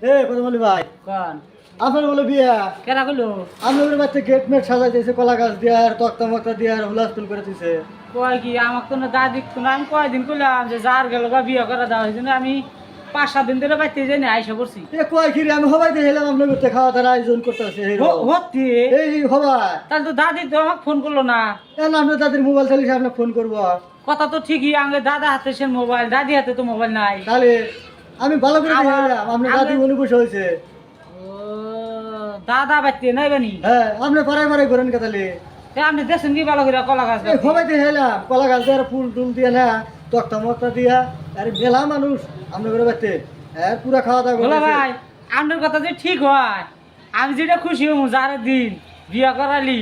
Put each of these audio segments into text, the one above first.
এ কদমলি ভাই কোন আপনার বলে বিয়া কেরা কইলো আপনাদের বাচ্চা গেট মেট সাজাই দিয়েছে কলা গাছ দিয়ে আর তক্তা মক্তা দিয়ে আর হুলাস্তুল করে দিছে। কয় কি আমাকে তো না দাদি তো না আমি কয়দিন কইলাম যে যার গেল বা বিয়ে করা দেওয়া হয়েছে না আমি 5-7 দিন ধরে বাইতে যাই না আইসা করছি এ কয় কি রে আমি হবাই দিয়ে হেলাম আপনার করতে খাওয়া দাওয়ার আয়োজন করতেছে হতি এই হবাই তাহলে তো দাদি তো আমাকে ফোন করলো না এখন আপনার তাদের মোবাইল চালিয়ে আপনার ফোন করবো কথা তো ঠিকই আগে দাদা হাতে সে মোবাইল দাদি হাতে তো মোবাইল নাই তাহলে আমি ভালো করে দিয়ে আমার- হেলাম আপনার দাদি আমি- অনুপুষ হয়েছে। ও দাদা বাইতে নাই বানি হ্যাঁ আপনি পাড়ায় পাড়ায় ঘুরেন কে তাহলে আপনি দেখছেন কি ভালো করে কলা গাছ এই হবাই দিয়ে হেলাম কলা গাছ দিয়ে আর ফুল টুল দিয়ে না তক্তা মক্তা দিয়া আর মেলা মানুষ আপনার করে বাড়তে হ্যাঁ পুরা খাওয়া দাওয়া বলো করতেছে। ভাই আপনার কথা যে ঠিক হয় আমি যেটা খুশি হবো যার দিন বিয়া করালি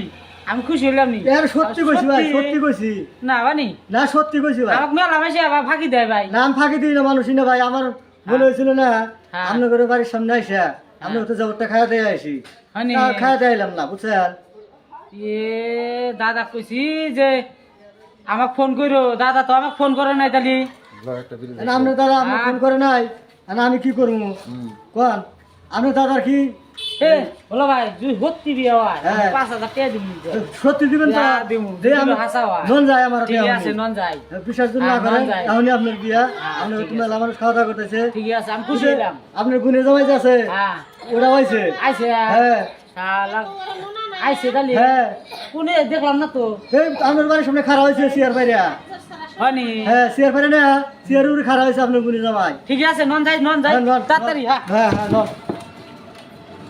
আমি খুশি হইলাম নি এর সত্যি কইছি ভাই সত্যি কইছি না বানি না সত্যি কইছি ভাই আমাকে মেলা মাসে আবার ফাঁকি দেয় ভাই নাম ফাঁকি দিই না মানুষই না ভাই আমার মনে হয়েছিল না হ্যাঁ। আপনার ঘরে বাড়ির সামনে আইসা আপনার তো যাবরটা খাওয়া দিয়ে আসি হয়নি? খাওয়া দিলাম না বুঝছেন এ দাদা কইছি যে আমাকে ফোন করো দাদা তো আমাকে ফোন করে নাই তালি আপনার দাদা আপনার ফোন করে নাই আর আমি কি করবো কোন আপনার দাদার কি এ বলো ভাই তুই হত্তি বিয়া হয় হ্যাঁ। 5,000 টাকা দিবি সত্যি দিবেন তো যা দিমু, যে আমি দিলে হাসা হয়। নন যায় আমার ঠিক আছে নন যাই বিশ্বাস যদি না হ্যাঁ, করেন নন যায়। এখনই আপনার বিয়া হ্যাঁ, আপনার ঠিক তুমি মানুষ খাওয়া দাওয়া করতেছে ঠিক আছে আমি খুশি হইলাম আপনার গুণে জমাই আছে হ্যাঁ ওরা হয়েছে আইছে হ্যাঁ শালা আইছে তালি হ্যাঁ কোনে দেখলাম না তো এই আপনার বাড়ির সামনে খারাপ হয়েছে চেয়ার বাইরে হয়নি হ্যাঁ চেয়ার বাইরে না চেয়ার উপরে খারাপ হয়েছে আপনার গুণে জমাই ঠিক আছে নন যাই হ্যাঁ, নন, তাড়াতাড়ি হ্যাঁ হ্যাঁ হ্যাঁ নন।